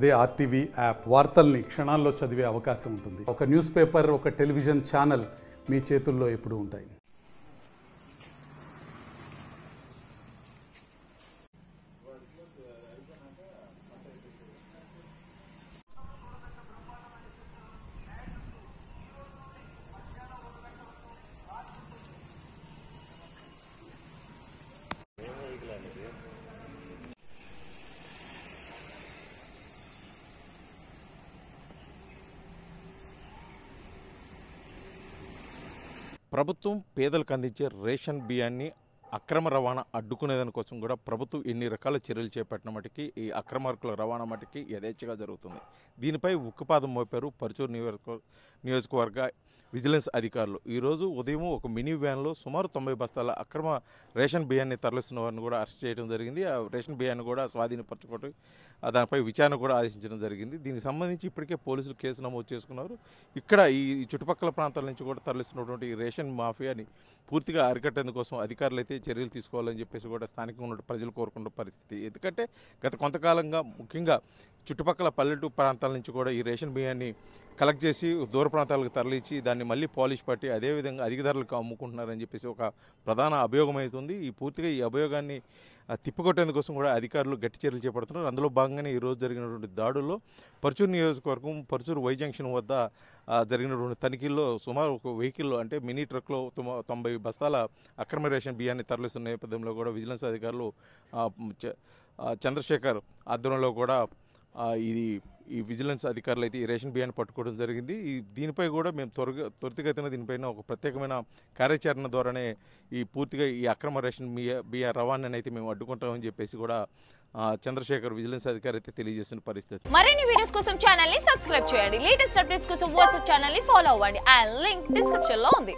అదే RTV app వార్తల్ని క్షణాల్లో చదివే అవకాశం ఉంటుంది. ఒక న్యూస్ పేపర్, ఒక టెలివిజన్ ఛానల్ మీ చేతుల్లో ఎప్పుడూ ఉంటాయి. ప్రభుత్వం పేదలకు అందించే రేషన్ బియ్యాన్ని అక్రమ రవాణా అడ్డుకునేదాని కోసం కూడా ప్రభుత్వం ఎన్ని రకాల చర్యలు చేపట్టిన మటుకి ఈ అక్రమార్కుల రవాణా మటుకి యథేచ్ఛగా జరుగుతుంది. దీనిపై ఉక్కుపాదం మోపారు పరుచూరు నియోజకవర్గ విజిలెన్స్ అధికారులు. ఈరోజు ఉదయం ఒక మినీ వ్యాన్లో సుమారు 90 బస్తాల అక్రమ రేషన్ బియ్యాన్ని తరలిస్తున్న వారిని కూడా అరెస్ట్ చేయడం జరిగింది. ఆ రేషన్ బియ్యాన్ని కూడా స్వాధీనపరచుకోవడం, దానిపై విచారణ కూడా ఆదేశించడం జరిగింది. దీనికి సంబంధించి ఇప్పటికే పోలీసులు కేసు నమోదు చేసుకున్నారు. ఇక్కడ ఈ చుట్టుపక్కల ప్రాంతాల నుంచి కూడా తరలిస్తున్నటువంటి ఈ రేషన్ మాఫియాని పూర్తిగా అరికట్టేందుకోసం అధికారులు అయితే చర్యలు తీసుకోవాలని చెప్పేసి కూడా స్థానికంగా ఉన్న ప్రజలు కోరుకున్న పరిస్థితి. ఎందుకంటే గత కొంతకాలంగా ముఖ్యంగా చుట్టుపక్కల పల్లెటూరు ప్రాంతాల నుంచి కూడా ఈ రేషన్ బియ్యాన్ని కలెక్ట్ చేసి దూర ప్రాంతాలకు తరలించి దాన్ని మళ్ళీ పాలిష్ పట్టి అదేవిధంగా అధిక ధరలకు అమ్ముకుంటున్నారని చెప్పేసి ఒక ప్రధాన అభియోగం అవుతుంది. ఈ అభియోగాన్ని తిప్పికొట్టేందుకోసం కూడా అధికారులు గట్టి చర్యలు చేపడుతున్నారు. అందులో భాగంగానే ఈరోజు జరిగినటువంటి దాడుల్లో పరుచూరు నియోజకవర్గం పరుచూరు వై జంక్షన్ వద్ద జరిగినటువంటి తనిఖీల్లో సుమారు ఒక వెహికల్లో అంటే మినీ ట్రక్లో 90 బస్తాల అక్రమ రేషన్ బియ్యాన్ని తరలిస్తున్న నేపథ్యంలో కూడా విజిలెన్స్ అధికారులు చంద్రశేఖర్ ఆధ్వర్యంలో కూడా ఈ విజిలెన్స్ అధికారులు అయితే ఈ రేషన్ బియ్యాన్ని పట్టుకోవడం జరిగింది. దీనిపై కూడా మేము త్వరితగతిన దీనిపైన ఒక ప్రత్యేకమైన కార్యాచరణ ద్వారానే పూర్తిగా ఈ అక్రమ రేషన్ బియ్య రవాణాని అయితే మేము అడ్డుకుంటామని చెప్పేసి కూడా చంద్రశేఖర్ విజిలెన్స్ అధికారి అయితే తెలియజేసిన పరిస్థితి. మరిన్ని వీడియోస్ కోసం ఛానల్ ని సబ్స్క్రైబ్ చేయండి. లేటెస్ట్ అప్డేట్స్ కోసం వాట్సాప్ ఛానల్ ని ఫాలో అవ్వండి. ఆ లింక్ డిస్క్రిప్షన్ లో ఉంది.